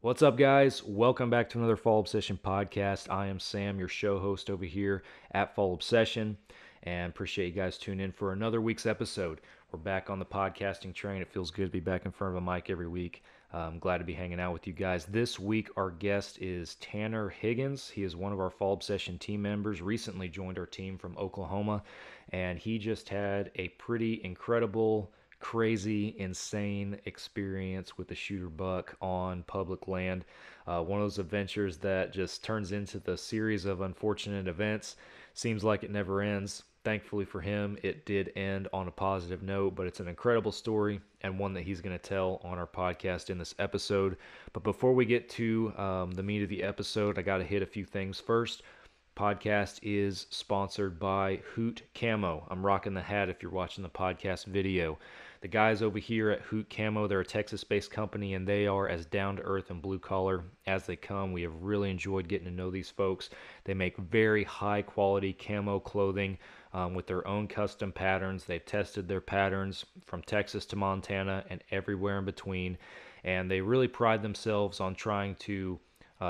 What's up, guys? Welcome back to another Fall Obsession podcast. I am Sam, your show host over here at Fall Obsession, and appreciate you guys tuning in for another week's episode. We're back on the podcasting train. It feels good to be back in front of a mic every week. I'm glad to be hanging out with you guys. This week, our guest is Tanner Higgins. He is one of our Fall Obsession team members, recently joined our team from Oklahoma, and he just had a pretty incredible, crazy, insane experience with the shooter buck on public land. One of those adventures that just turns into the series of unfortunate events. Seems like it never ends. Thankfully for him, it did end on a positive note, but it's an incredible story and one that he's going to tell on our podcast in this episode. But before we get to the meat of the episode, I got to hit a few things first. Podcast is sponsored by Hoot Camo. I'm rocking the hat if you're watching the podcast video. The guys over here at Hoot Camo, they're a Texas-based company, and they are as down-to-earth and blue-collar as they come. We have really enjoyed getting to know these folks. They make very high-quality camo clothing with their own custom patterns. They've tested their patterns from Texas to Montana and everywhere in between, and they really pride themselves on trying to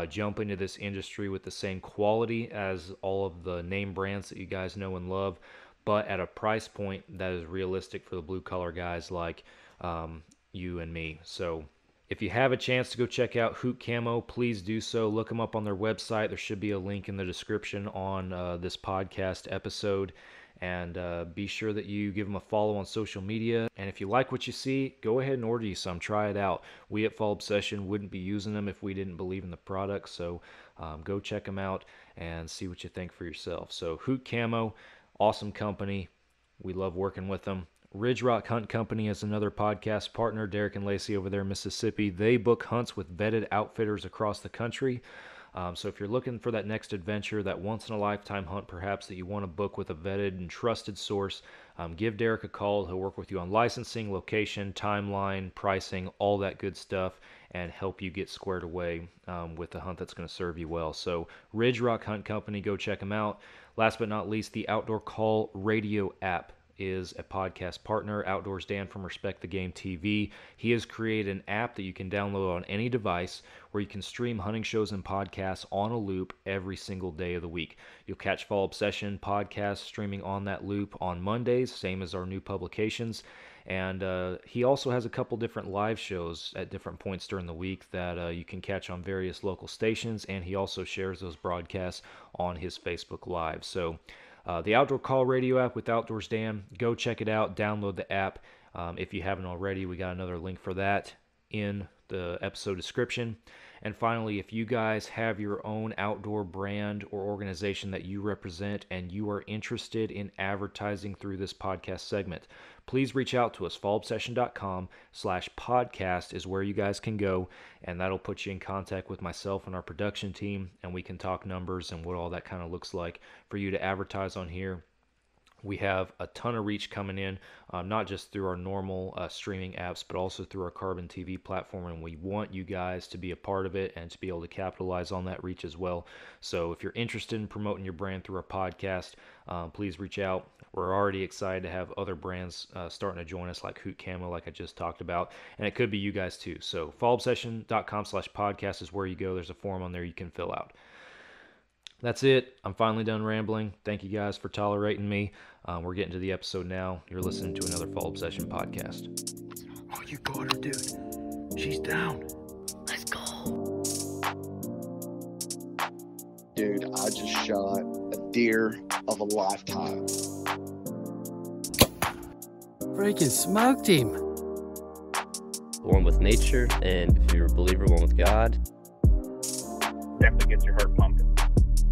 jump into this industry with the same quality as all of the name brands that you guys know and love, but at a price point that is realistic for the blue-collar guys like you and me. So if you have a chance to go check out Hoot Camo, please do so. Look them up on their website. There should be a link in the description on this podcast episode. And be sure that you give them a follow on social media. And if you like what you see, go ahead and order you some. Try it out. We at Fall Obsession wouldn't be using them if we didn't believe in the product. So go check them out and see what you think for yourself. So Hoot Camo, awesome company. We love working with them. Ridge Rock Hunt Company is another podcast partner. Derek and Lacey over there in Mississippi. They book hunts with vetted outfitters across the country. So if you're looking for that next adventure, that once-in-a-lifetime hunt perhaps that you want to book with a vetted and trusted source, give Derek a call. He'll work with you on licensing, location, timeline, pricing, all that good stuff, and help you get squared away with a hunt that's going to serve you well. So Ridge Rock Hunt Company, go check them out. Last but not least, the Outdoor Call radio app is a podcast partner. Outdoors Dan from Respect the Game TV. He has created an app that you can download on any device where you can stream hunting shows and podcasts on a loop every single day of the week. You'll catch Fall Obsession podcasts streaming on that loop on Mondays, same as our new publications. And he also has a couple different live shows at different points during the week that you can catch on various local stations, and he also shares those broadcasts on his Facebook Live. So the Outdoor Call radio app with Outdoors Dan, go check it out, download the app. If you haven't already, we got another link for that in the episode description. And finally, if you guys have your own outdoor brand or organization that you represent and you are interested in advertising through this podcast segment, please reach out to us. fallobsession.com/podcast is where you guys can go, and that'll put you in contact with myself and our production team, and we can talk numbers and what all that kind of looks like for you to advertise on here. We have a ton of reach coming in, not just through our normal streaming apps, but also through our Carbon TV platform, and we want you guys to be a part of it and to be able to capitalize on that reach as well. So if you're interested in promoting your brand through our podcast, please reach out. We're already excited to have other brands starting to join us, like Hoot Camo, like I just talked about, and it could be you guys too. So fallobsession.com/podcast is where you go. There's a form on there you can fill out. That's it. I'm finally done rambling. Thank you guys for tolerating me. We're getting to the episode now. You're listening to another Fall Obsession podcast. Oh, you got her, dude. She's down. Let's go. Dude, I just shot a deer of a lifetime. Freaking smoked him. One with nature, and if you're a believer, one with God. Definitely gets your heart pumping.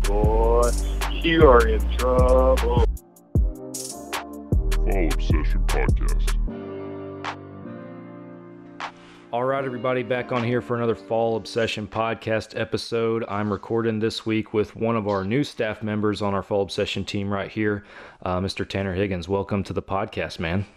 Boy, you are in trouble. Fall Obsession Podcast. All right, everybody, back on here for another Fall Obsession Podcast episode. I'm recording this week with one of our new staff members on our Fall Obsession team right here, Mr. Tanner Higgins. Welcome to the podcast, man.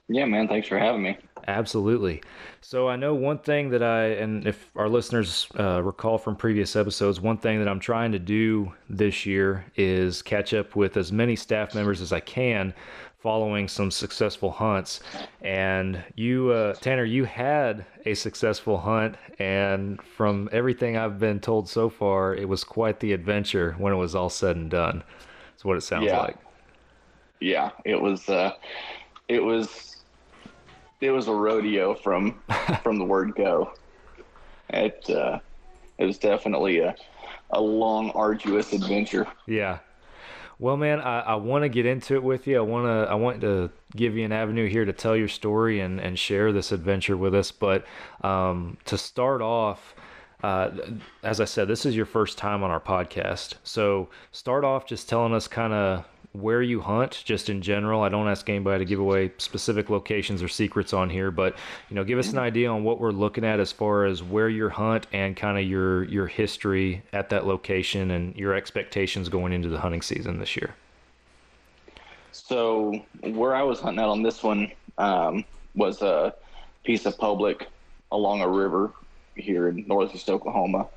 Yeah, man. Thanks for having me. Absolutely. So I know one thing that and if our listeners recall from previous episodes, one thing that I'm trying to do this year is catch up with as many staff members as I can following some successful hunts. And you, Tanner, you had a successful hunt, and from everything I've been told so far, it was quite the adventure when it was all said and done. That's what it sounds Yeah. like. Yeah, it was a rodeo from the word go. It was definitely a long, arduous adventure. Yeah. Well, man, I want to get into it with you. I want to give you an avenue here to tell your story and share this adventure with us. But to start off, as I said, this is your first time on our podcast. So start off just telling us kind of where you hunt, just in general. I don't ask anybody to give away specific locations or secrets on here, but give us an idea on what we're looking at as far as where you hunt and kind of your history at that location and your expectations going into the hunting season this year. So where I was hunting out on this one was a piece of public along a river here in northeast Oklahoma.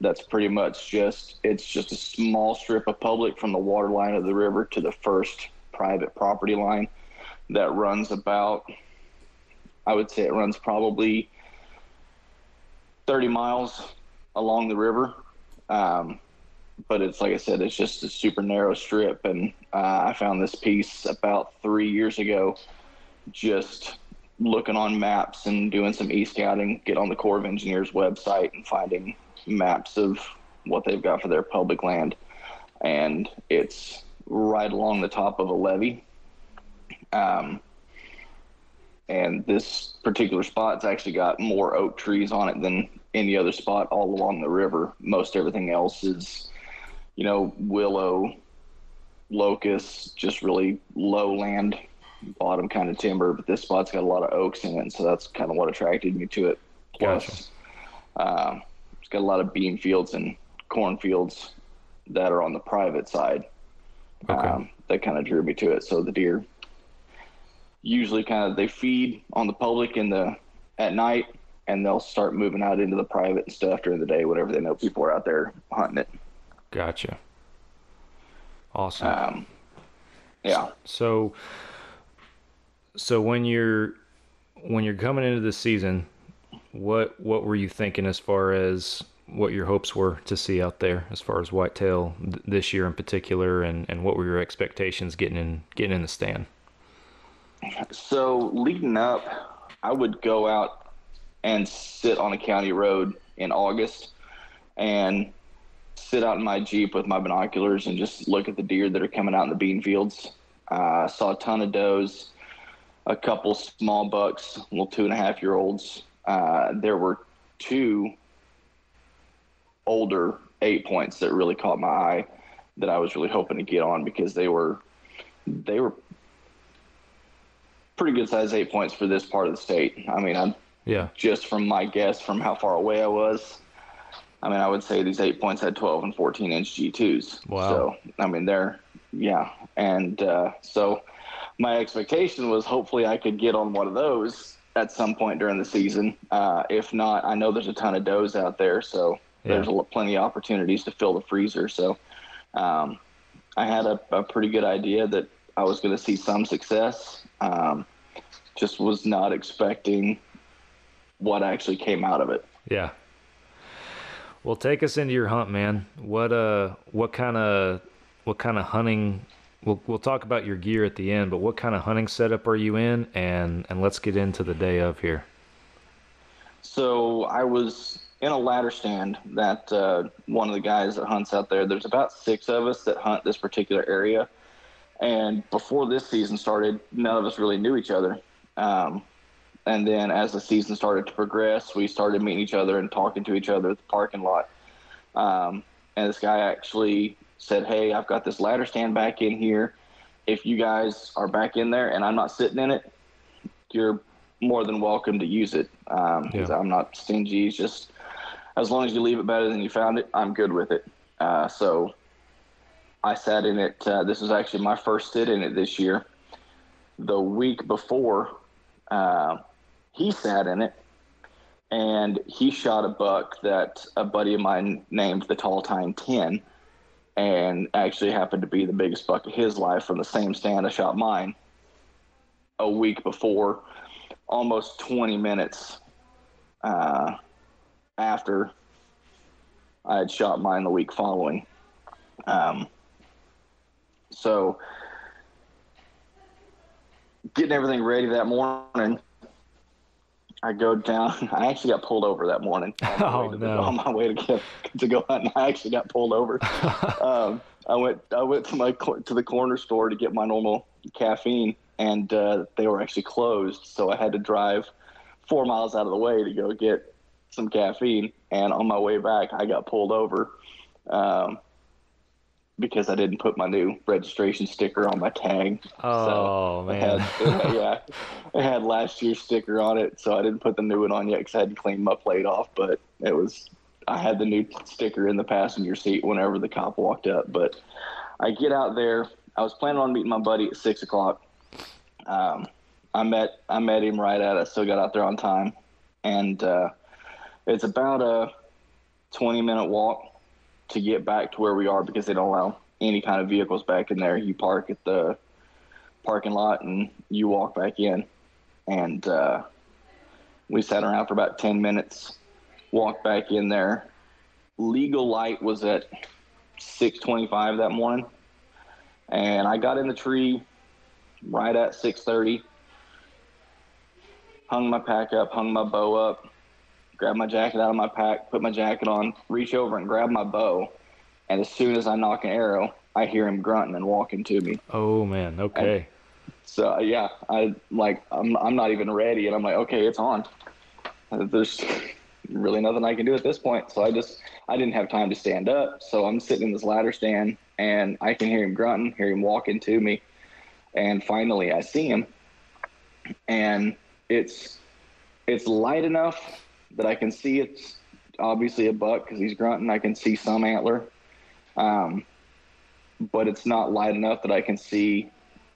That's pretty much it's just a small strip of public from the water line of the river to the first private property line that runs about, I would say it runs probably 30 miles along the river. But it's, like I said, it's just a super narrow strip. And I found this piece about 3 years ago, just looking on maps and doing some e-scouting, get on the Corps of Engineers website and finding maps of what they've got for their public land. And it's right along the top of a levee. And this particular spot's actually got more oak trees on it than any other spot all along the river. Most everything else is, willow, locust, just really lowland bottom kind of timber. But this spot's got a lot of oaks in it, and so that's kind of what attracted me to it. Plus, it's got a lot of bean fields and cornfields that are on the private side. Okay. That kind of drew me to it. So the deer usually they feed on the public at night, and they'll start moving out into the private and stuff during the day, whenever they know people are out there hunting it. Gotcha. Awesome. Yeah. So when you're coming into this season, what were you thinking as far as what your hopes were to see out there as far as whitetail this year in particular, and what were your expectations getting in the stand? So leading up, I would go out and sit on a county road in August and sit out in my Jeep with my binoculars and just look at the deer that are coming out in the bean fields. Saw a ton of does, a couple small bucks, little 2.5-year-olds. There were 2 older 8 points that really caught my eye that I was really hoping to get on, because they were pretty good size 8 points for this part of the state. I mean, just from my guess from how far away I was, I would say these 8 points had 12 and 14-inch G2s. Wow. So, and so my expectation was hopefully I could get on one of those at some point during the season. If not, I know there's a ton of does out there, so there's plenty of opportunities to fill the freezer. So I had a pretty good idea that I was going to see some success. Just was not expecting what actually came out of it. Yeah. Well, take us into your hunt, man. What kind of hunting? We'll talk about your gear at the end, but what kind of hunting setup are you in? And let's get into the day of here. So I was in a ladder stand that one of the guys that hunts out there. There's about 6 of us that hunt this particular area, and before this season started, none of us really knew each other. And then as the season started to progress, we started meeting each other and talking to each other at the parking lot. And this guy actually said, "Hey, I've got this ladder stand back in here. If you guys are back in there and I'm not sitting in it, you're more than welcome to use it." I'm not stingy. It's just as long as you leave it better than you found it, I'm good with it. So I sat in it. This was actually my first sit in it this year. The week before, he sat in it, and he shot a buck that a buddy of mine named the Tall Time 10. and actually happened to be the biggest buck of his life from the same stand I shot mine a week before, almost 20 minutes after I had shot mine the week following. So getting everything ready that morning, I go down. I actually got pulled over that morning on my way to go hunting. I actually got pulled over. I went to the corner store to get my normal caffeine, and they were actually closed. So I had to drive 4 miles out of the way to go get some caffeine. And on my way back, I got pulled over because I didn't put my new registration sticker on my tag. Oh, man. It had last year's sticker on it, so I didn't put the new one on yet because I had to clean my plate off. But I had the new sticker in the passenger seat whenever the cop walked up. But I get out there. I was planning on meeting my buddy at 6 o'clock. I met him right at it. I still got out there on time. And it's about a 20-minute walk to get back to where we are because they don't allow any kind of vehicles back in there. You park at the parking lot and you walk back in. And we sat around for about 10 minutes, walked back in there. Legal light was at 6:25 that morning. And I got in the tree right at 6:30, hung my pack up, hung my bow up, grabbed my jacket out of my pack, put my jacket on, reach over and grab my bow. And as soon as I knock an arrow, I hear him grunting and walking to me. Oh, man. Okay. And so, yeah, I'm not even ready. And I'm like, okay, it's on. There's really nothing I can do at this point. So I didn't have time to stand up. So I'm sitting in this ladder stand and I can hear him grunting, hear him walking to me. And finally I see him, and it's light enough that I can see it's obviously a buck because he's grunting. I can see some antler, but it's not light enough that I can see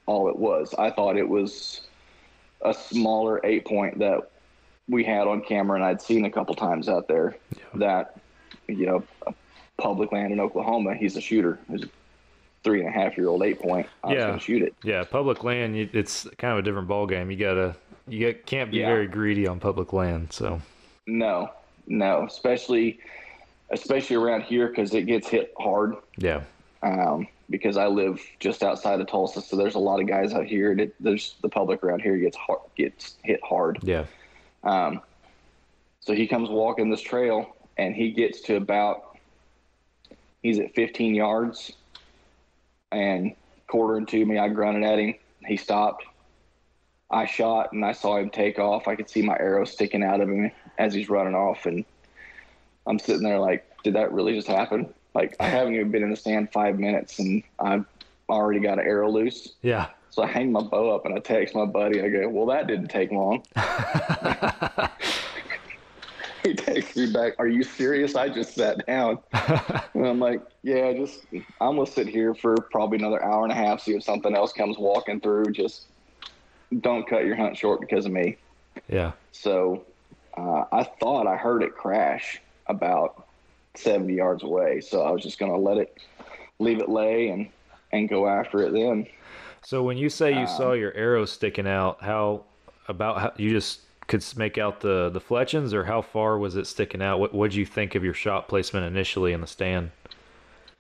all it was. I thought it was a smaller 8-point that we had on camera and I'd seen a couple times out there. That, public land in Oklahoma, he's a shooter. He's a 3.5-year-old 8-point. I was going to shoot it. Yeah, public land, it's kind of a different ballgame. You can't be very greedy on public land. So no, especially around here because it gets hit hard. Yeah. Because I live just outside of Tulsa, so there's a lot of guys out here. There's the public around here gets hit hard. Yeah. So he comes walking this trail, and he gets to he's at 15 yards, and quartering to me, I grunted at him. He stopped. I shot, and I saw him take off. I could see my arrow sticking out of him as he's running off, and I'm sitting there like, did that really just happen? Like, I haven't even been in the stand 5 minutes, and I've already got an arrow loose. Yeah. So I hang my bow up, and I text my buddy. I go, well, that didn't take long. He texts me back, are you serious? I just sat down. And I'm like, yeah, I'm going to sit here for probably another hour and a half, see if something else comes walking through. Just don't cut your hunt short because of me. Yeah. So I thought I heard it crash about 70 yards away. So I was just going to leave it lay and go after it then. So when you say you saw your arrow sticking out, how you just could make out the fletchings, or how far was it sticking out? What did you think of your shot placement initially in the stand?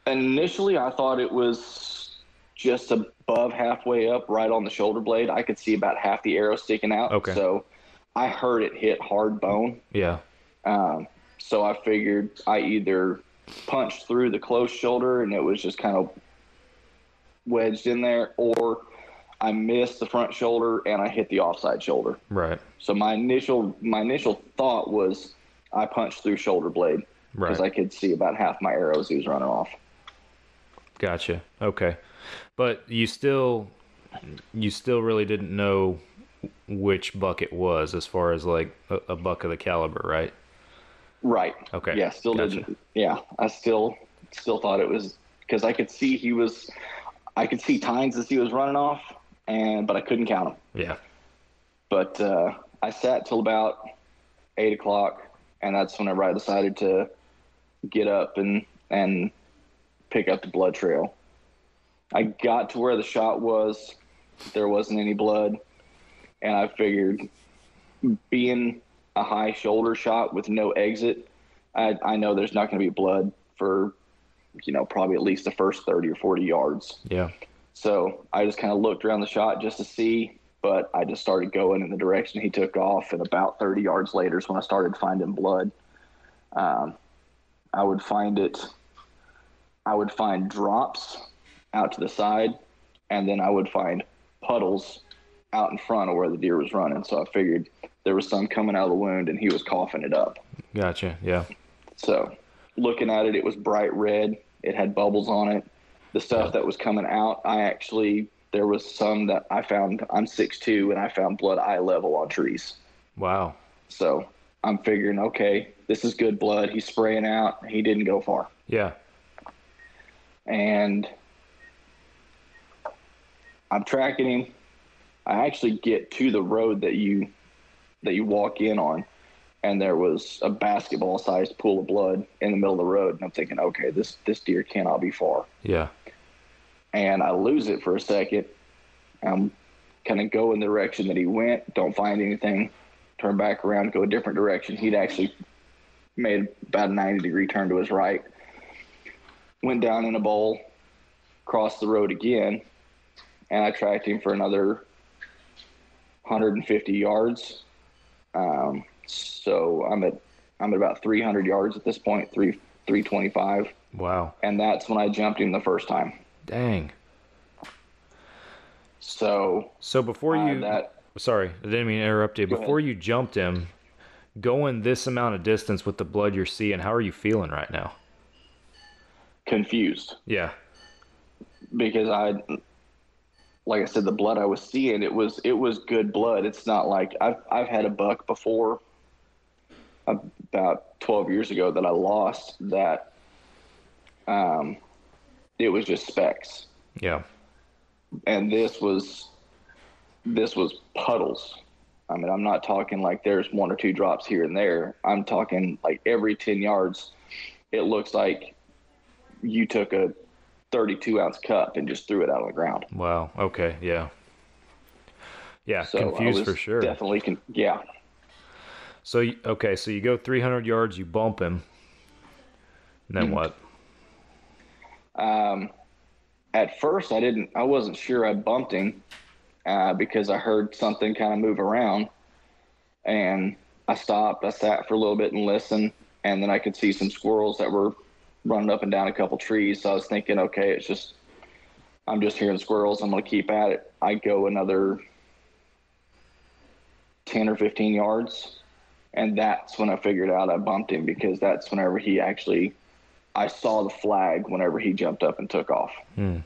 Initially, I thought it was just above halfway up, right on the shoulder blade. I could see about half the arrow sticking out. Okay. So I heard it hit hard bone. Yeah. So I figured I either punched through the close shoulder and it was just kind of wedged in there, or I missed the front shoulder and I hit the offside shoulder. Right. So my initial thought was I punched through shoulder blade because I could see about half my arrows he was running off. Gotcha. Okay. But you still really didn't know which buck it was as far as like a buck of the caliber, right? Right. Okay. Yeah, still gotcha. didn't. Yeah, I still thought it was because I could see tines as he was running off, but I couldn't count them. Yeah. But I sat till about 8 o'clock, and that's whenever I decided to get up and pick up the blood trail. I got to where the shot was. There wasn't any blood. And I figured, being a high shoulder shot with no exit, I know there's not going to be blood for, probably at least the first 30 or 40 yards. Yeah. So I just kind of looked around the shot just to see, but I just started going in the direction he took off. And about 30 yards later is when I started finding blood. I would find drops out to the side, and then I would find puddles out in front of where the deer was running. So I figured there was some coming out of the wound, and he was coughing it up. Gotcha. Yeah. So looking at it, it was bright red. It had bubbles on it. The stuff that was coming out, there was some that I found. I'm 6'2", and I found blood eye level on trees. Wow. So I'm figuring, okay, this is good blood. He's spraying out. He didn't go far. Yeah. And I'm tracking him. I actually get to the road that you walk in on, and there was a basketball-sized pool of blood in the middle of the road. And I'm thinking, okay, this deer cannot be far. Yeah. And I lose it for a second. I'm kind of go in the direction that he went, don't find anything, turn back around, go a different direction. He'd actually made about a 90-degree turn to his right, went down in a bowl, crossed the road again, and I tracked him for another 150 yards. So I'm at about 300 yards at this point, 325. Wow. And that's when I jumped him the first time. Dang. So before sorry, I didn't mean to interrupt you. Before you jumped him, going this amount of distance with the blood you're seeing, how are you feeling right now? Confused. Yeah. Because like I said, the blood I was seeing, it was good blood. It's not like I've had a buck before, about 12 years ago, that I lost, that it was just specks. Yeah. And this was puddles. I mean, I'm not talking like there's one or two drops here and there. I'm talking like every 10 yards, it looks like you took a 32-ounce cup and just threw it out on the ground. Wow. Okay. Yeah. Yeah. So confused for sure. Definitely. Yeah. So, okay. So you go 300 yards, you bump him. And then what? At first I wasn't sure I bumped him, because I heard something kind of move around, and I stopped. I sat for a little bit and listened, and then I could see some squirrels that were running up and down a couple trees. So I was thinking, okay, I'm just hearing squirrels. I'm going to keep at it. I go another 10 or 15 yards, and that's when I figured out I bumped him, because that's whenever I saw the flag whenever he jumped up and took off. And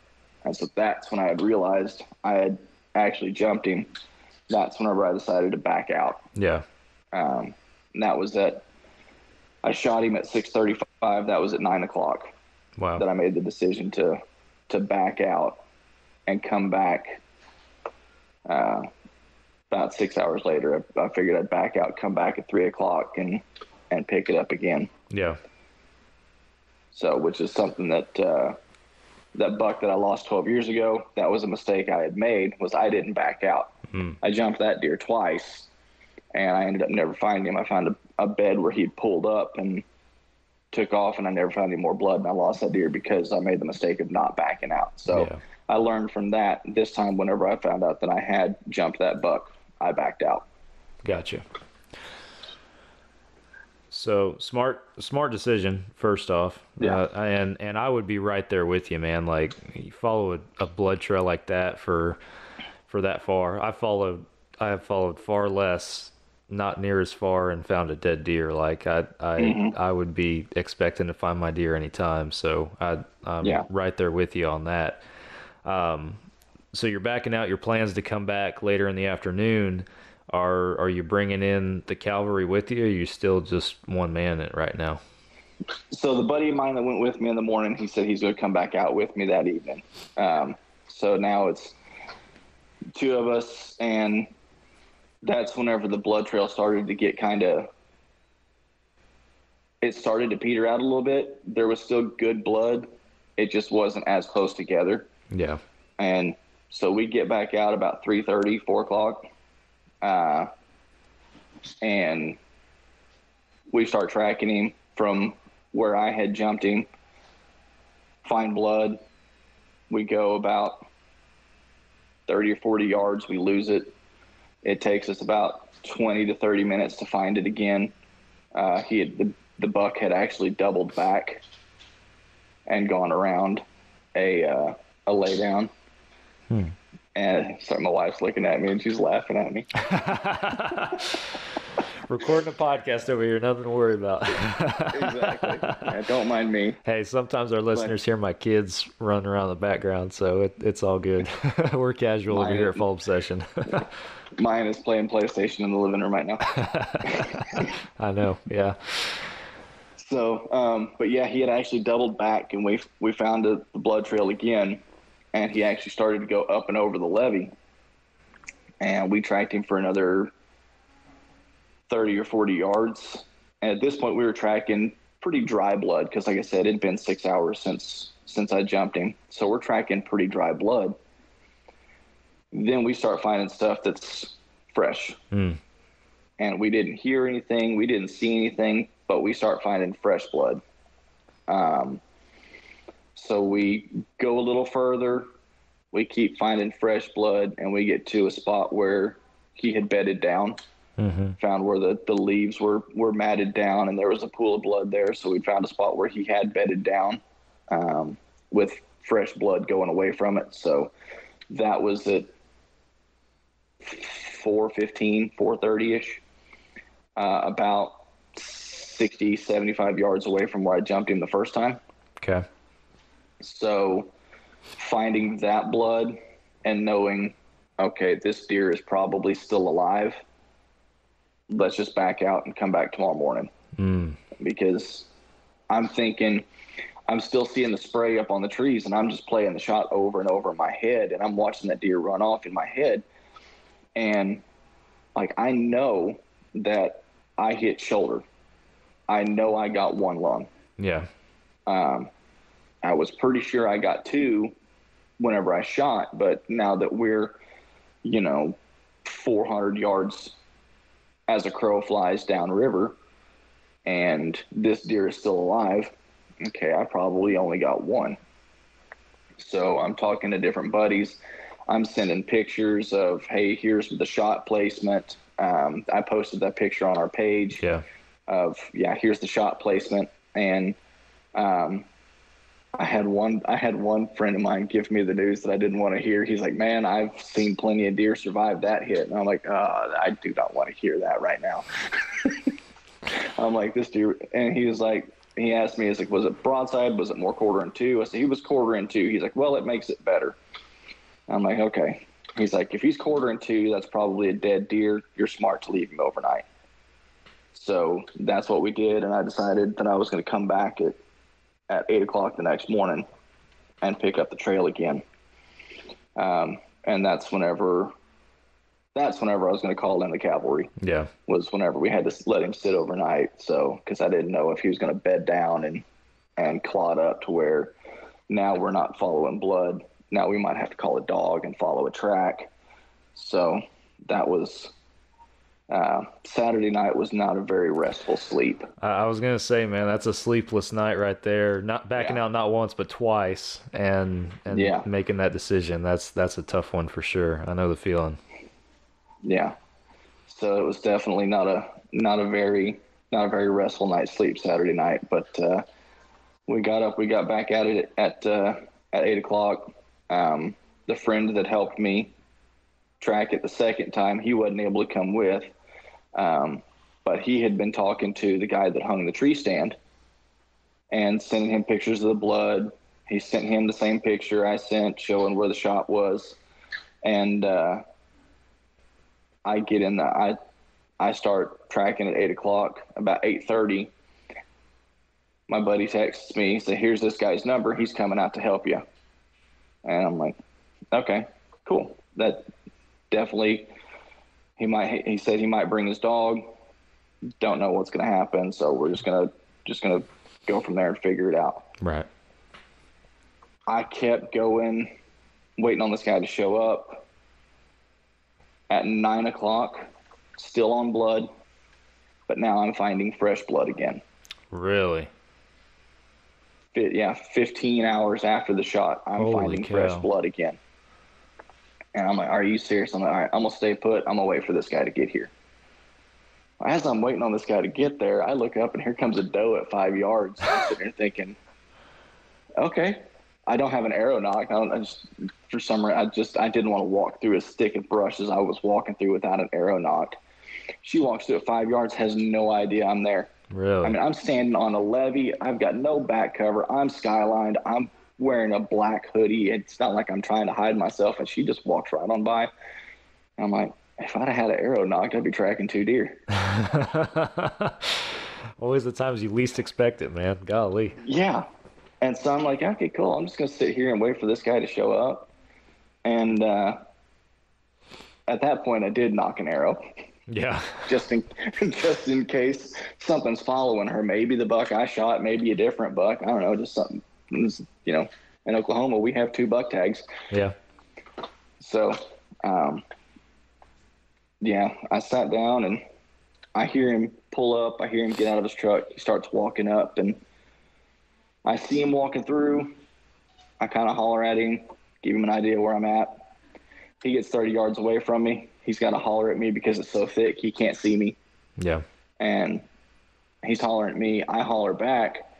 so that's when I had realized I had actually jumped him. That's whenever I decided to back out. Yeah. And that was I shot him at 6:35. That was at 9 o'clock. Wow. That I made the decision to back out and come back. About 6 hours later, I figured I'd back out, come back at 3 o'clock and pick it up again. Yeah. So, which is something that buck that I lost 12 years ago, that was a mistake I had made, was I didn't back out. I jumped that deer twice, and I ended up never finding him. I found a bed where he'd pulled up and took off, and I never found any more blood, and I lost that deer because I made the mistake of not backing out. So yeah. I learned from that. This time, whenever I found out that I had jumped that buck, I backed out. Gotcha. So smart decision, first off. Yeah. And I would be right there with you, man. Like, you follow a blood trail like that for that far. I have followed far less, not near as far, and found a dead deer. Like, I would be expecting to find my deer anytime. So I'm right there with you on that. So you're backing out. Your plans to come back later in the afternoon. Are you bringing in the cavalry with you, or are you still just one man right now? So the buddy of mine that went with me in the morning, he said he's going to come back out with me that evening. So now it's two of us, and that's whenever the blood trail started to get it started to peter out a little bit. There was still good blood it just wasn't as close together. Yeah. And so we get back out about 3:30, 4 o'clock, and we start tracking him from where I had jumped him, find blood. We go about 30 or 40 yards. We lose it. It takes us about 20 to 30 minutes to find it again. The buck had actually doubled back and gone around a lay down. And so my wife's looking at me and she's laughing at me. Recording a podcast over here, nothing to worry about. Exactly. Yeah, don't mind me. Hey, sometimes our listeners hear my kids running around in the background, so it's all good. We're casual over here at Fall Obsession. Mine is playing PlayStation in the living room right now. I know, yeah. So, but yeah, he had actually doubled back, and we found the blood trail again, and he actually started to go up and over the levee, and we tracked him for another 30 or 40 yards. And at this point, we were tracking pretty dry blood because, like I said, it had been 6 hours since I jumped him. So we're tracking pretty dry blood. Then we start finding stuff that's fresh. And we didn't hear anything. We didn't see anything, but we start finding fresh blood. So we go a little further. We keep finding fresh blood, and we get to a spot where he had bedded down. Found where the leaves were matted down, and there was a pool of blood there. So we found a spot where he had bedded down with fresh blood going away from it. So that was at 4:15, 4:30-ish, about 60, 75 yards away from where I jumped him the first time. Okay. So finding that blood and knowing, okay, this deer is probably still alive. Let's just back out and come back tomorrow morning. Because I'm thinking, I'm still seeing the spray up on the trees, and I'm just playing the shot over and over in my head, and I'm watching that deer run off in my head. And like, I know that I hit shoulder. I know I got one lung. Yeah. I was pretty sure I got two whenever I shot, but now that we're, 400 yards as a crow flies downriver, and this deer is still alive, okay, I probably only got one. So I'm talking to different buddies. I'm sending pictures of, hey, here's the shot placement. I posted that picture on our page. Here's the shot placement. And I had one friend of mine give me the news that I didn't want to hear. He's like, man, I've seen plenty of deer survive that hit. And I'm like, I do not want to hear that right now. I'm like, this deer, and he was like, he asked me, he's like, was it broadside? Was it more quarter and two? I said, he was quarter and two. He's like, well, it makes it better. I'm like, okay. He's like, if he's quarter and two, that's probably a dead deer. You're smart to leave him overnight. So that's what we did. And I decided that I was going to come back at 8 o'clock the next morning and pick up the trail again. And that's whenever I was going to call in the cavalry. Yeah. Was whenever we had to let him sit overnight. So, cause I didn't know if he was going to bed down and clot up to where now we're not following blood. Now we might have to call a dog and follow a track. So that was, Saturday night was not a very restful sleep. I was going to say, man, that's a sleepless night right there. Not backing out, not once, but twice, and making that decision. That's a tough one for sure. I know the feeling. Yeah. So it was definitely not a very restful night's sleep Saturday night, but, we got back at it at 8 o'clock. The friend that helped me track it the second time, he wasn't able to come with. But he had been talking to the guy that hung the tree stand and sending him pictures of the blood. He sent him the same picture I sent showing where the shot was. And, I get in I start tracking at 8 o'clock. About 8:30, my buddy texts me, says, here's this guy's number. He's coming out to help you. And I'm like, okay, cool. That definitely, he said he might bring his dog. Don't know what's going to happen. So we're just going to go from there and figure it out. Right. I kept going, waiting on this guy to show up. At 9 o'clock, still on blood, but now I'm finding fresh blood again. Really? Yeah, 15 hours after the shot, I'm Holy finding cow. fresh blood again. And I'm like, are you serious? I'm like, all right, I'm going to stay put. I'm going to wait for this guy to get here. As I'm waiting on this guy to get there, I look up and here comes a doe at 5 yards. I'm sitting there thinking, okay, I don't have an arrow knock. For some reason, I didn't want to walk through as thick of brush as I was walking through without an arrow knock. She walks through at 5 yards, has no idea I'm there. Really? I mean, I'm standing on a levee. I've got no back cover. I'm skylined. I'm wearing a black hoodie. It's not like I'm trying to hide myself. And she just walks right on by. And I'm like, if I'd have had an arrow knocked, I'd be tracking 2 deer. Always the times you least expect it, man. Golly. Yeah. And so I'm like, okay, cool. I'm just going to sit here and wait for this guy to show up. And at that point, I did knock an arrow. Yeah. just in case something's following her. Maybe the buck I shot, maybe a different buck. I don't know, just something. You know, in Oklahoma, we have 2 buck tags. Yeah. So, yeah, I sat down and I hear him pull up. I hear him get out of his truck. He starts walking up, and I see him walking through. I kind of holler at him, give him an idea where I'm at. He gets 30 yards away from me. He's got to holler at me because it's so thick. He can't see me. Yeah. And he's hollering at me. I holler back.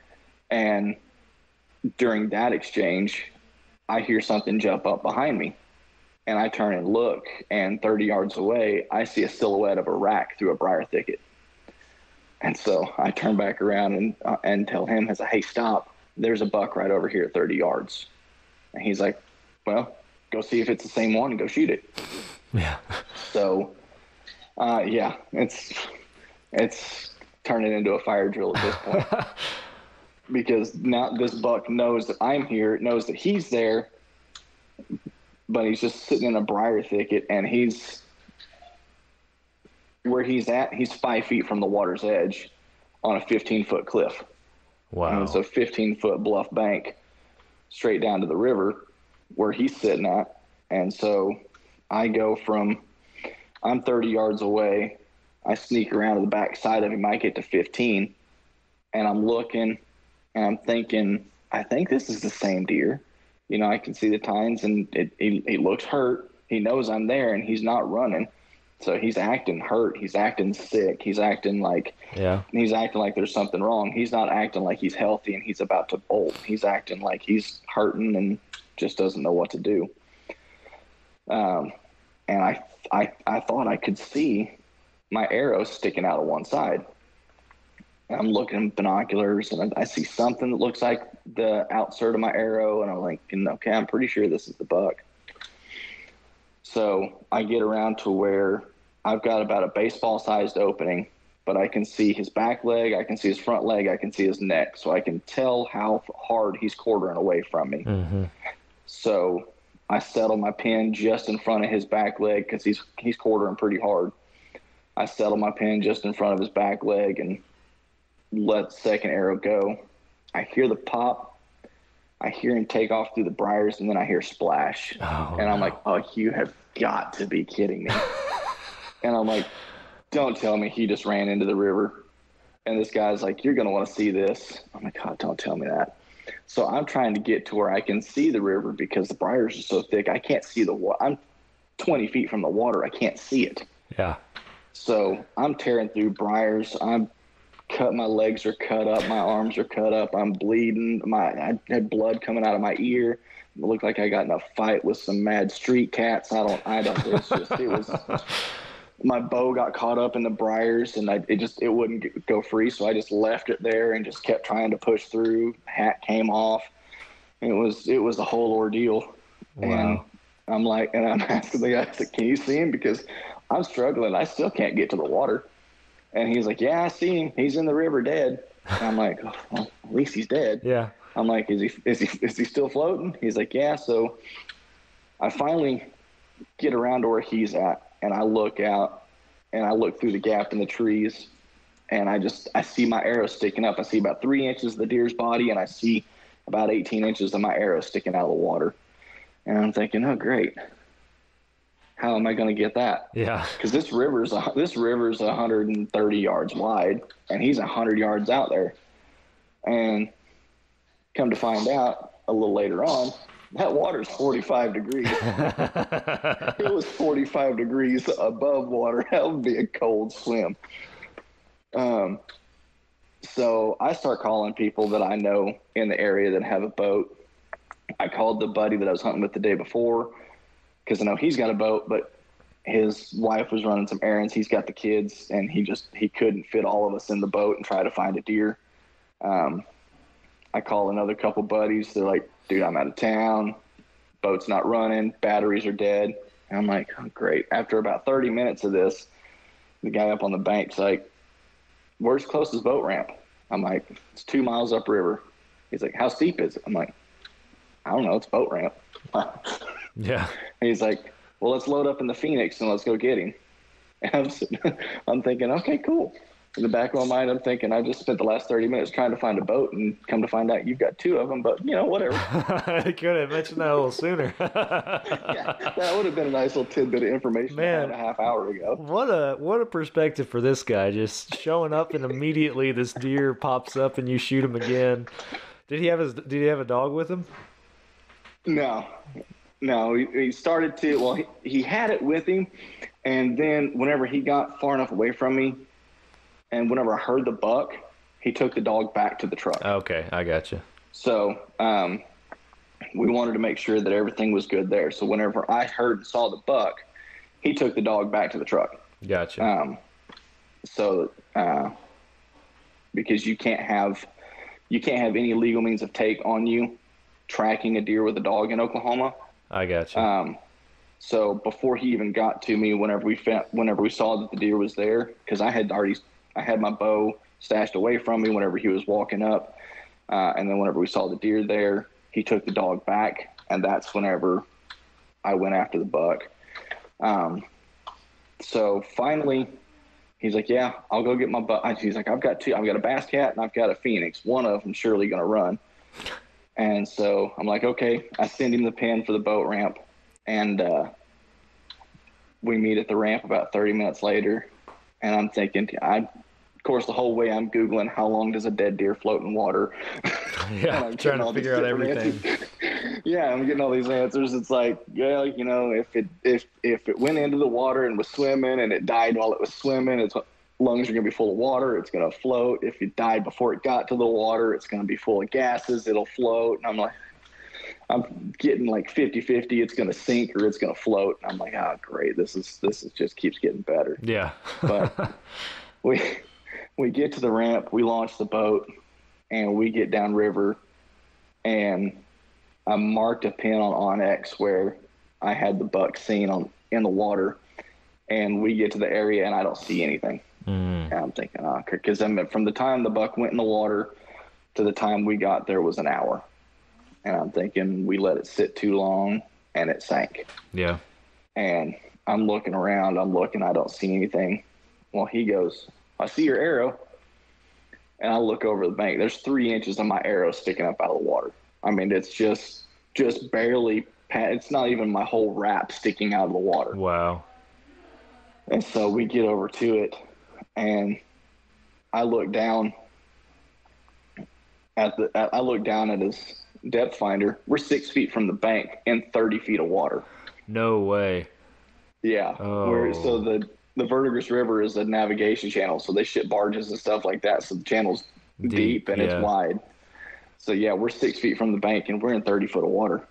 And during that exchange, I hear something jump up behind me. And I turn and look, and 30 yards away, I see a silhouette of a rack through a briar thicket. And so I turn back around and tell him, I say, hey, stop. There's a buck right over here at 30 yards. And he's like, well, go see if it's the same one and go shoot it. Yeah. So, yeah, it's turning into a fire drill at this point. Because now this buck knows that I'm here, knows that he's there, but he's just sitting in a briar thicket, and where he's at, he's 5 feet from the water's edge on a 15-foot cliff. Wow. And it's a 15-foot bluff bank straight down to the river where he's sitting at. And so I go I'm 30 yards away. I sneak around to the back side of him. I get to 15, and I'm looking, and I'm thinking, I think this is the same deer. You know, I can see the tines, and he looks hurt. He knows I'm there, and he's not running. So he's acting hurt. He's acting sick. He's acting like there's something wrong. He's not acting like he's healthy and he's about to bolt. He's acting like he's hurting and just doesn't know what to do. And I thought I could see my arrow sticking out of one side. And I'm looking at binoculars, and I see something that looks like the outsert of my arrow, and I'm like, okay, I'm pretty sure this is the buck. So I get around to where I've got about a baseball-sized opening, but I can see his back leg, I can see his front leg, I can see his neck, so I can tell how hard he's quartering away from me. Mm-hmm. So I settle my pin just in front of his back leg because he's quartering pretty hard. I settle my pin just in front of his back leg and let the second arrow go. I hear the pop. I hear him take off through the briars, and then I hear splash. Oh, and I'm no. like, oh, you have got to be kidding me. And I'm like, don't tell me he just ran into the river. And this guy's like, you're going to want to see this. I'm like, God, don't tell me that. So I'm trying to get to where I can see the river because the briars are so thick. I can't see the water. I'm 20 feet from the water. I can't see it. Yeah. So I'm tearing through briars. My legs are cut up. My arms are cut up. I'm bleeding. I had blood coming out of my ear. It looked like I got in a fight with some mad street cats. I don't, it was, my bow got caught up in the briars, and it wouldn't go free. So I just left it there and just kept trying to push through. Hat came off. It was a whole ordeal. Wow. And I'm asking the guy, I said, can you see him? Because I'm struggling. I still can't get to the water. And he's like, yeah, I see him. He's in the river dead. And I'm like, oh, well, at least he's dead. Yeah. I'm like, is he still floating? He's like, yeah. So I finally get around to where he's at, and I look out, and I look through the gap in the trees, and I see my arrow sticking up. I see about 3 inches of the deer's body, and I see about 18 inches of my arrow sticking out of the water. And I'm thinking, oh, great. How am I going to get that? Yeah. Because this river's 130 yards wide, and he's 100 yards out there. And come to find out a little later on, that water's 45 degrees. It was 45 degrees above water. That would be a cold swim. So I start calling people that I know in the area that have a boat. I called the buddy that I was hunting with the day before because I know he's got a boat, but his wife was running some errands. He's got the kids, and he couldn't fit all of us in the boat and try to find a deer. I call another couple buddies. They're like, dude, I'm out of town. Boat's not running. Batteries are dead. And I'm like, oh, great. After about 30 minutes of this, the guy up on the bank's like, where's closest boat ramp? I'm like, it's 2 miles upriver. He's like, how steep is it? I'm like, I don't know. It's boat ramp. Yeah. And he's like, well, let's load up in the Phoenix and let's go get him. And I'm thinking, okay, cool. In the back of my mind, I'm thinking, I just spent the last 30 minutes trying to find a boat, and come to find out you've got 2 of them, but, whatever. I could have mentioned that a little sooner. Yeah, that would have been a nice little tidbit of information Man, a half hour ago. What a perspective for this guy, just showing up and immediately this deer pops up and you shoot him again. Did he have a dog with him? No, he started to, well, he had it with him, and then whenever he got far enough away from me, and whenever I heard the buck, he took the dog back to the truck. Okay, I got you. So we wanted to make sure that everything was good there. So whenever I heard and saw the buck, he took the dog back to the truck. Gotcha. Because you can't have any legal means of take on you tracking a deer with a dog in Oklahoma. I gotcha. So before he even got to me, whenever we saw that the deer was there, because I had my bow stashed away from me whenever he was walking up. And then whenever we saw the deer there, he took the dog back. And that's whenever I went after the buck. So finally he's like, yeah, I'll go get my buck. He's like, I've got 2. I've got a bass cat and I've got a Phoenix. One of them surely going to run. And so I'm like, okay, I send him the pin for the boat ramp. And we meet at the ramp about 30 minutes later. And I'm thinking, of course, the whole way I'm Googling how long does a dead deer float in water. Yeah, I'm trying to figure out everything. Yeah, I'm getting all these answers. It's like, yeah, if it went into the water and was swimming and it died while it was swimming, its lungs are going to be full of water. It's going to float. If it died before it got to the water, it's going to be full of gases. It'll float. And I'm like, I'm getting like 50-50. It's going to sink or it's going to float. And I'm like, oh, great. This is just keeps getting better. Yeah. But we get to the ramp, we launch the boat, and we get downriver, and I marked a pin on Onyx where I had the buck seen in the water, and we get to the area and I don't see anything. And I'm thinking, because from the time the buck went in the water to the time we got there was an hour. And I'm thinking we let it sit too long and it sank. Yeah. And I'm looking around, I don't see anything. Well, he goes, I see your arrow. And I look over the bank. There's 3 inches of my arrow sticking up out of the water. I mean, it's just barely, it's not even my whole wrap sticking out of the water. Wow. And so we get over to it, and I look down at his depth finder. We're 6 feet from the bank in 30 feet of water. No way. Yeah. Oh. So the Verdigris River is a navigation channel, so they ship barges and stuff like that. So the channel's deep and it's wide. So yeah, we're 6 feet from the bank and we're in 30 foot of water.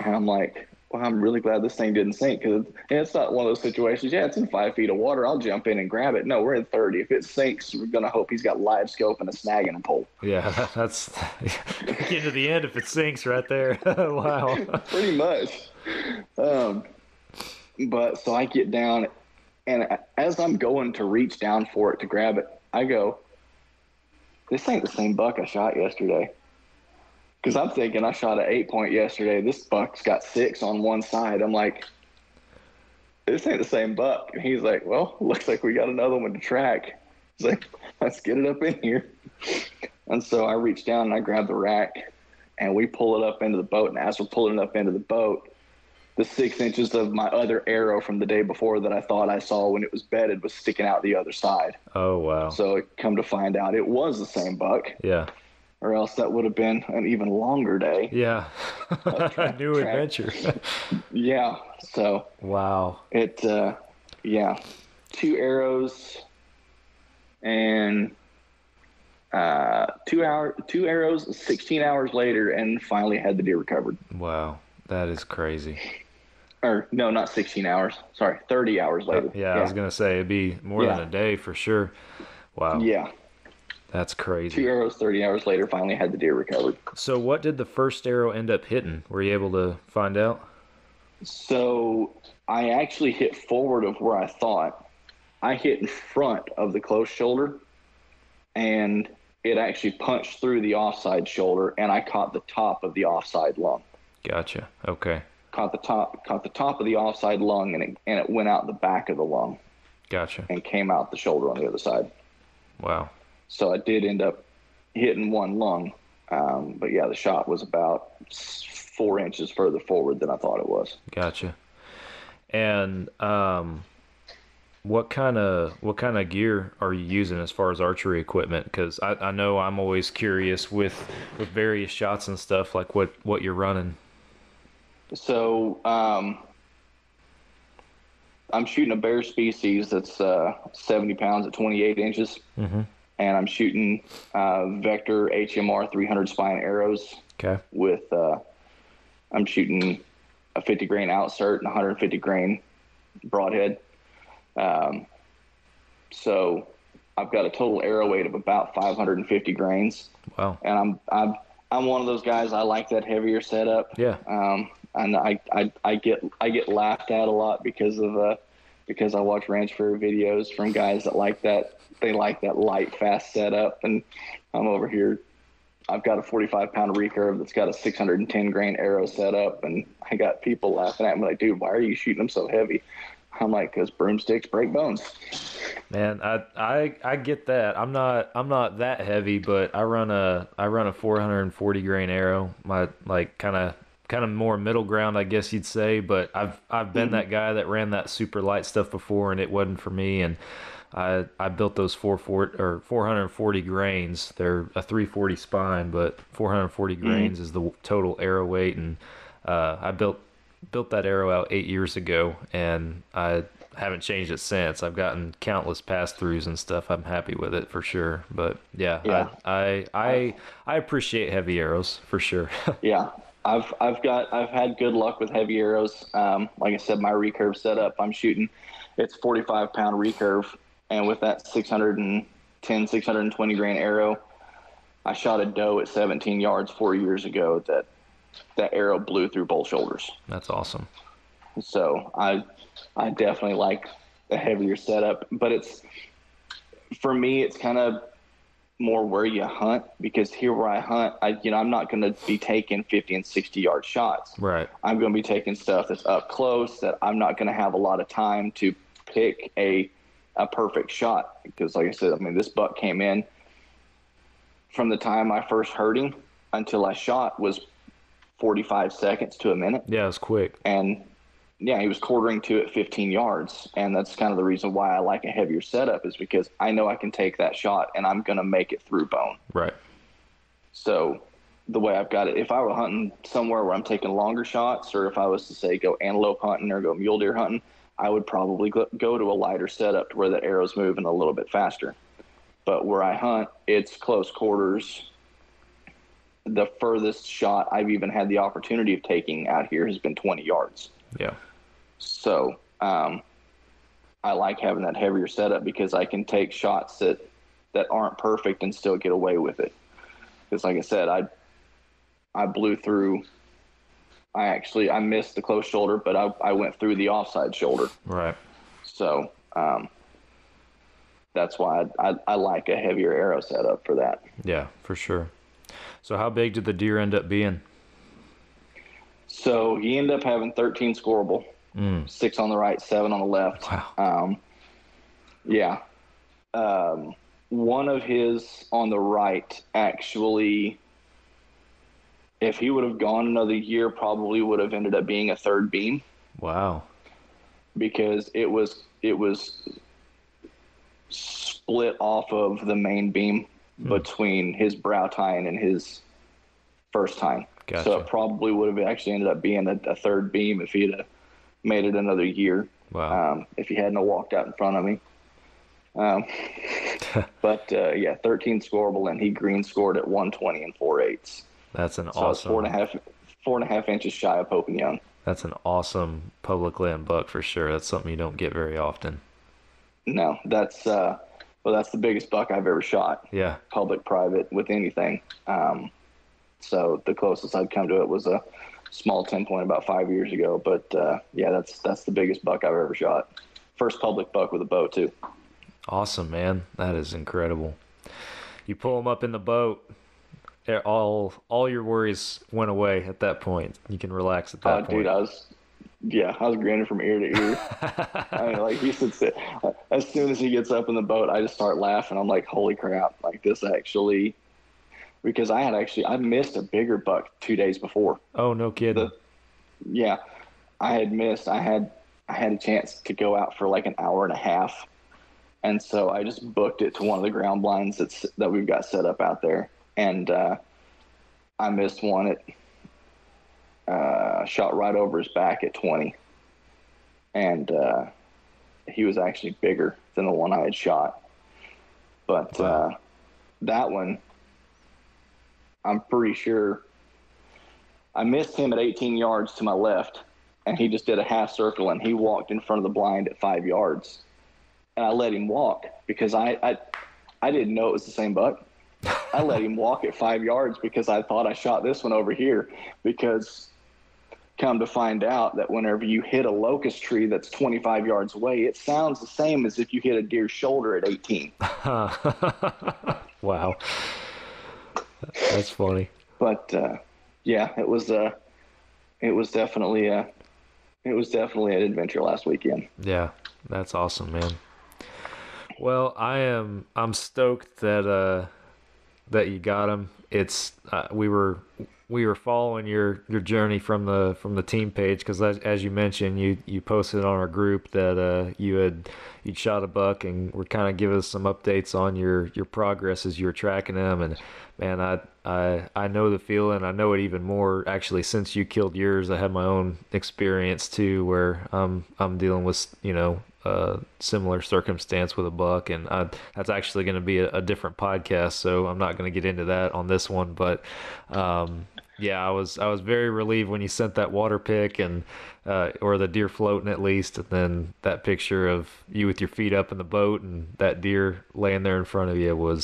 And I'm like, well, I'm really glad this thing didn't sink, because it's not one of those situations. Yeah, it's in 5 feet of water. I'll jump in and grab it. No, we're in 30. If it sinks, we're gonna hope he's got live scope and a snag and a pole. Yeah, that's getting to the end if it sinks right there. Wow. Pretty much. But so I get down. And as I'm going to reach down for it to grab it, I go, this ain't the same buck I shot yesterday. Because I'm thinking I shot an 8-point yesterday. This buck's got 6 on one side. I'm like, this ain't the same buck. And he's like, well, looks like we got another one to track. He's like, let's get it up in here. And so I reached down and I grabbed the rack and we pull it up into the boat. And as we're pulling it up into the boat, the 6 inches of my other arrow from the day before that I thought I saw when it was bedded was sticking out the other side. Oh, wow. So it come to find out it was the same buck. Yeah. Or else that would have been an even longer day. Yeah. A new adventure. Yeah. So. Wow. It, 2 arrows and 2 arrows, 16 hours later, and finally had the deer recovered. Wow. That is crazy. Or no, not 16 hours. Sorry, 30 hours later. Yeah, I was going to say it'd be more than a day for sure. Wow. Yeah. That's crazy. 2 arrows, 30 hours later, finally had the deer recovered. So what did the first arrow end up hitting? Were you able to find out? So I actually hit forward of where I thought. I hit in front of the close shoulder, and it actually punched through the offside shoulder, and I caught the top of the offside lung. Gotcha. Okay. Caught the top of the offside lung, and it went out the back of the lung. Gotcha. And came out the shoulder on the other side. Wow. So I did end up hitting one lung, but yeah, the shot was about 4 inches further forward than I thought it was. Gotcha. And what kind of gear are you using as far as archery equipment? Because I know I'm always curious with various shots and stuff, like what you're running. So I'm shooting a bear species that's 70 pounds at 28 inches. Mm-hmm. And I'm shooting Vector HMR 300 spine arrows. Okay. With I'm shooting a 50 grain outsert and 150 grain broadhead. So I've got a total arrow weight of about 550 grains. Wow. And I'm one of those guys. I like that heavier setup. Yeah. And I get laughed at a lot because I watch ranch fair videos from guys that like that. They like that light, fast setup, and I'm over here. I've got a 45-pound recurve that's got a 610 grain arrow setup, and I got people laughing at me like, "Dude, why are you shooting them so heavy?" I'm like, "'Cause broomsticks break bones." Man, I get that. I'm not that heavy, but I run a 440 grain arrow. My kind of more middle ground, I guess you'd say. But I've been that guy that ran that super light stuff before, and it wasn't for me. And I built those 440 grains. They're a 340 spine, but 440 grains is the total arrow weight. And I built that arrow out 8 years ago, and I haven't changed it since. I've gotten countless pass-throughs and stuff. I'm happy with it for sure. But yeah. I appreciate heavy arrows for sure. Yeah. I've had good luck with heavy arrows. Like I said, my recurve setup, I'm shooting, it's 45-pound recurve. And with that 610, 620 grain arrow, I shot a doe at 17 yards 4 years ago that arrow blew through both shoulders. That's awesome. So I definitely like the heavier setup, but for me, it's kind of more where you hunt, because here where I hunt, I'm not going to be taking 50 and 60 yard shots. Right. I'm going to be taking stuff that's up close that I'm not going to have a lot of time to pick a perfect shot, because like I said, this buck came in from the time I first heard him until I shot was 45 seconds to a minute. Yeah, it was quick. And yeah, he was quartering to at 15 yards. And that's kind of the reason why I like a heavier setup, is because I know I can take that shot and I'm going to make it through bone. Right. So the way I've got it, if I were hunting somewhere where I'm taking longer shots, or if I was to say go antelope hunting or go mule deer hunting, I would probably go to a lighter setup to where the arrow's moving a little bit faster. But where I hunt, it's close quarters. The furthest shot I've even had the opportunity of taking out here has been 20 yards. Yeah. So I like having that heavier setup, because I can take shots that aren't perfect and still get away with it. Because like I said, I blew through. I missed the close shoulder, but I went through the offside shoulder. Right. So that's why I like a heavier arrow setup for that. Yeah, for sure. So how big did the deer end up being? So he ended up having 13 scoreable, 6 on the right, 7 on the left. Wow. Yeah. One of his on the right actually, if he would have gone another year, probably would have ended up being a third beam. Wow. Because it was split off of the main beam between his brow tine and his first tine. Gotcha. So it probably would have actually ended up being a third beam if he'd have made it another year. Wow. If he hadn't walked out in front of me. But 13 scoreable, and he green scored at 120 and 4/8. That's an So awesome. it's 4.5 inches shy of Pope and Young. That's an awesome public land buck for sure. That's something you don't get very often. No, that's the biggest buck I've ever shot. Yeah. Public, private, with anything. So the closest I'd come to it was a small 10-point about 5 years ago. But that's the biggest buck I've ever shot. First public buck with a bow too. Awesome, man. That is incredible. You pull them up in the boat. All your worries went away at that point. You can relax at that point. Dude, I was grinning from ear to ear. I mean, like, he sits there. As soon as he gets up in the boat, I just start laughing. I'm like, holy crap! Like, this actually, because I missed a bigger buck 2 days before. Oh, no kidding. I had missed. I had a chance to go out for like an hour and a half, and so I just booked it to one of the ground blinds that we've got set up out there. And I missed one shot right over his back at 20. And he was actually bigger than the one I had shot. But that one, I'm pretty sure I missed him at 18 yards to my left, and he just did a half circle, and he walked in front of the blind at 5 yards. And I let him walk because I didn't know it was the same buck. I let him walk at 5 yards because I thought I shot this one over here, because come to find out that whenever you hit a locust tree that's 25 yards away, it sounds the same as if you hit a deer's shoulder at 18. Wow. That's funny. But it was definitely an adventure last weekend. Yeah, that's awesome, man. Well, I'm stoked that you got him. It's we were following your journey from the team page, because as you mentioned, you posted on our group that you'd shot a buck, and were kind of giving us some updates on your progress as you were tracking them. And man, I know the feeling. I know it even more actually since you killed yours. I had my own experience too, where I'm dealing with similar circumstance with a buck, and that's actually going to be a different podcast, so I'm not going to get into that on this one. But I was very relieved when you sent that water pic, and or the deer floating at least, and then that picture of you with your feet up in the boat and that deer laying there in front of you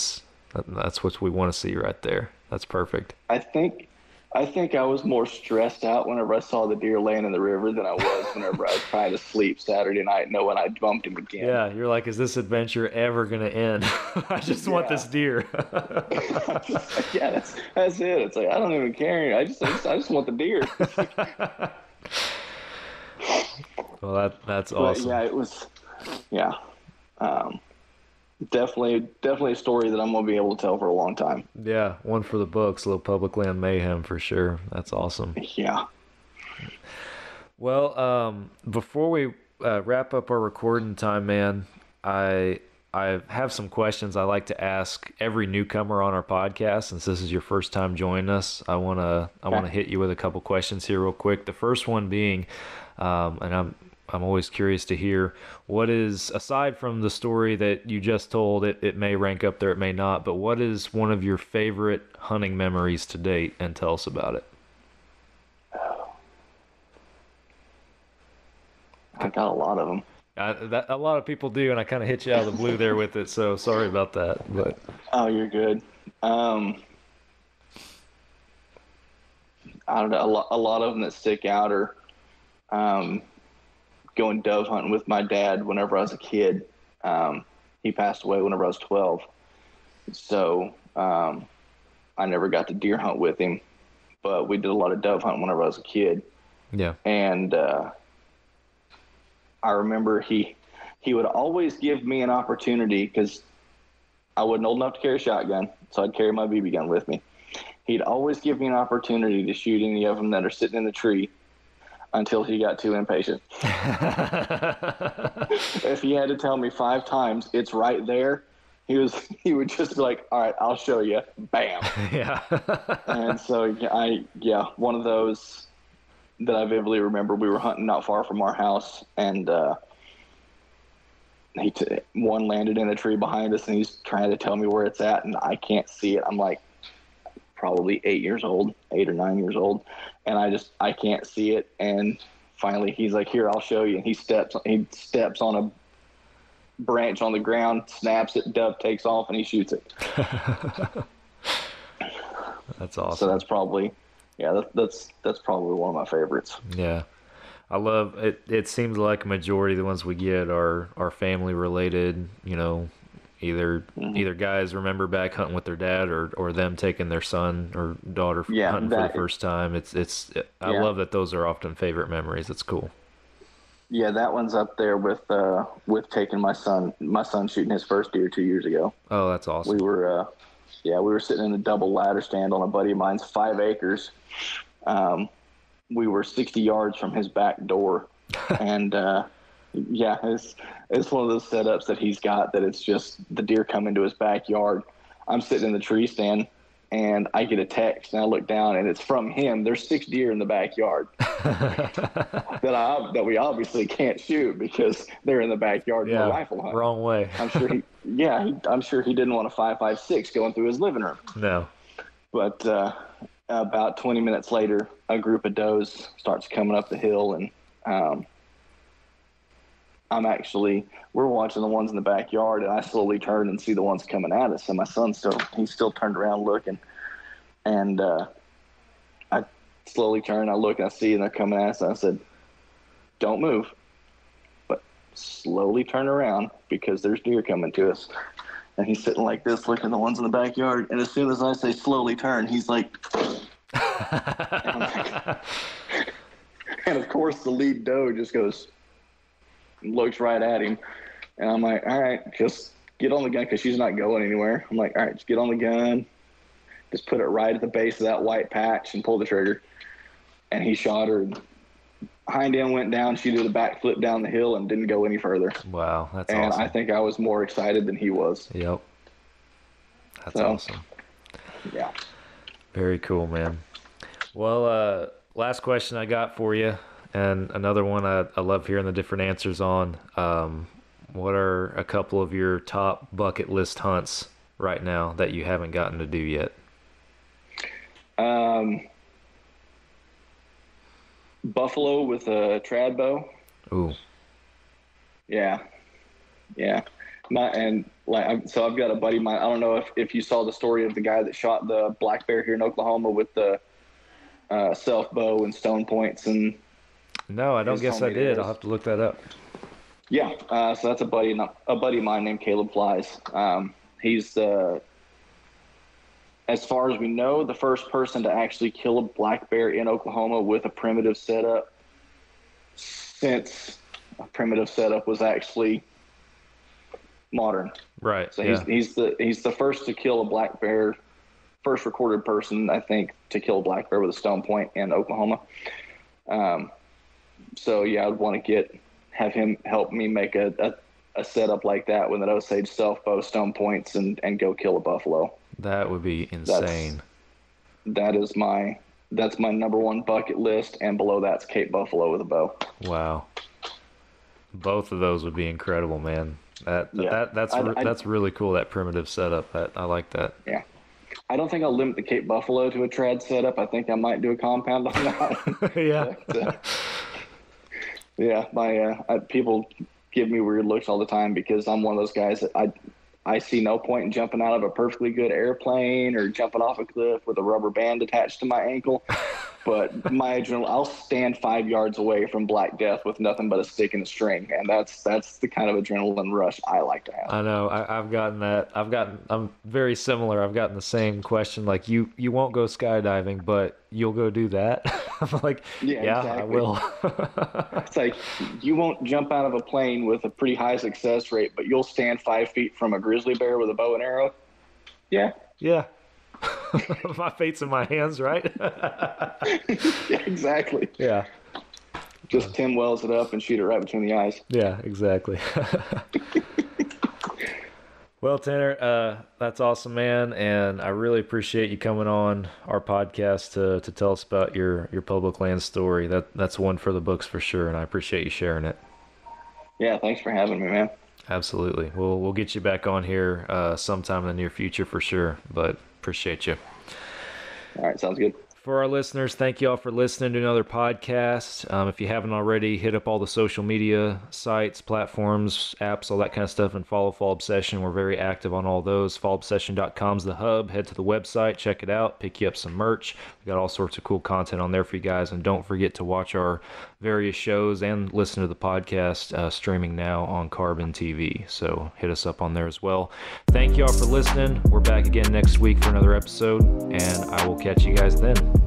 that's what we want to see right there. That's perfect. I think I was more stressed out whenever I saw the deer laying in the river than I was whenever I was trying to sleep Saturday night, knowing I bumped him again. Yeah, you're like, is this adventure ever going to end? I just want this deer. Yeah, that's it. It's like, I don't even care. I just want the deer. Well, that's awesome. But yeah, it was. Yeah. Definitely a story that I'm going to be able to tell for a long time. Yeah, one for the books, a little public land mayhem for sure. That's awesome. Yeah. Well, before we wrap up our recording time, man, I have some questions I like to ask every newcomer on our podcast. Since this is your first time joining us, I want to hit you with a couple questions here real quick. The first one being, and I'm always curious to hear, what is, aside from the story that you just told, it may rank up there, it may not, but what is one of your favorite hunting memories to date, and tell us about it? I got a lot of them. A lot of people do, and I kind of hit you out of the blue there with it, so sorry about that. But oh, you're good. I don't know. A lot of them that stick out are going dove hunting with my dad whenever I was a kid. He passed away whenever I was 12, so I never got to deer hunt with him, but we did a lot of dove hunting whenever I was a kid. Yeah. And I remember he would always give me an opportunity, because I wasn't old enough to carry a shotgun, so I'd carry my BB gun with me. he'd always give me an opportunity to shoot any of them that are sitting in the tree until he got too impatient. If he had to tell me 5 times it's right there, he would just be like, all right, I'll show you. Bam. Yeah. And so one of those that I vividly remember, we were hunting not far from our house, and one landed in a tree behind us, and he's trying to tell me where it's at, and I can't see it. I'm like probably 8 or 9 years old, and I can't see it. And finally he's like, here, I'll show you. And he steps on a branch on the ground, snaps it, dove takes off, and he shoots it. That's awesome. So that's probably that's probably one of my favorites. Yeah. I love it. It seems like a majority of the ones we get are family related, you know, either guys remember back hunting with their dad or them taking their son or daughter hunting for the first time. I love that those are often favorite memories. It's cool. Yeah, that one's up there with taking my son shooting his first deer 2 years ago. Oh, that's awesome. We were sitting in a double ladder stand on a buddy of mine's 5 acres. We were 60 yards from his back door, and it's one of those setups that he's got that it's just the deer come into his backyard. I'm sitting in the tree stand, and I get a text, and I look down, and it's from him. There's 6 deer in the backyard that we obviously can't shoot because they're in the backyard in a rifle hunt. Wrong way. I'm sure he didn't want a 5.56 going through his living room. No. But about 20 minutes later, a group of does starts coming up the hill, and we're watching the ones in the backyard, and I slowly turn and see the ones coming at us, and my son's still turned around looking, and I slowly turn, I look, and I see, and they're coming at us, and I said, don't move, but slowly turn around because there's deer coming to us. And he's sitting like this, looking at the ones in the backyard, and as soon as I say slowly turn, he's like, and of course the lead doe just looks right at him, and I'm like, all right, just get on the gun, because she's not going anywhere. I'm like, all right, just get on the gun, just put it right at the base of that white patch and pull the trigger. And he shot her, and hind end went down. She did a backflip down the hill and didn't go any further. Wow, that's and awesome. I think I was more excited than he was. Yep. That's awesome. Yeah. Very cool, man. Well, last question I got for you, and another one I love hearing the different answers on. What are a couple of your top bucket list hunts right now that you haven't gotten to do yet? Buffalo with a trad bow. Ooh. Yeah. So I've got a buddy of mine. I don't know if you saw the story of the guy that shot the black bear here in Oklahoma with the self bow and stone points and. No, I don't guess I did. I'll have to look that up. Yeah. So that's a buddy of mine named Caleb Flies. He's as far as we know, the first person to actually kill a black bear in Oklahoma with a primitive setup since a primitive setup was actually modern. Right. So he's the first to kill a black bear, first recorded person, I think, to kill a black bear with a stone point in Oklahoma. So yeah, I'd want to have him help me make a setup like that with an Osage self bow, stone points, and go kill a buffalo. That would be insane. That's my number one bucket list, and below that's Cape Buffalo with a bow. Wow. Both of those would be incredible, man. That's really cool, that primitive setup. I like that. Yeah. I don't think I'll limit the Cape Buffalo to a trad setup. I think I might do a compound on that. Yeah. But, yeah, people give me weird looks all the time because I'm one of those guys that I see no point in jumping out of a perfectly good airplane or jumping off a cliff with a rubber band attached to my ankle. But my adrenaline, I'll stand 5 yards away from Black Death with nothing but a stick and a string, and that's the kind of adrenaline rush I like to have. I know. I've gotten that. I'm very similar. I've gotten the same question. Like, you won't go skydiving, but you'll go do that. I'm like, yeah, exactly. I will. It's like, you won't jump out of a plane with a pretty high success rate, but you'll stand 5 feet from a grizzly bear with a bow and arrow. Yeah. Yeah. My fate's in my hands, right? Yeah, exactly. Yeah. Just Tim Wells it up and shoot it right between the eyes. Yeah, exactly. Well, Tanner, that's awesome, man, and I really appreciate you coming on our podcast to tell us about your public land story. That's one for the books for sure, and I appreciate you sharing it. Yeah, thanks for having me, man. Absolutely. We'll get you back on here sometime in the near future for sure, but appreciate you. All right, sounds good. For our listeners, thank you all for listening to another podcast. If you haven't already, hit up all the social media sites, platforms, apps, all that kind of stuff, and follow Fall Obsession. We're very active on all those. FallObsession.com is the hub. Head to the website, check it out, pick you up some merch. We got all sorts of cool content on there for you guys. And don't forget to watch our various shows and listen to the podcast streaming now on Carbon TV. So hit us up on there as well. Thank you all for listening. We're back again next week for another episode, and I will catch you guys then.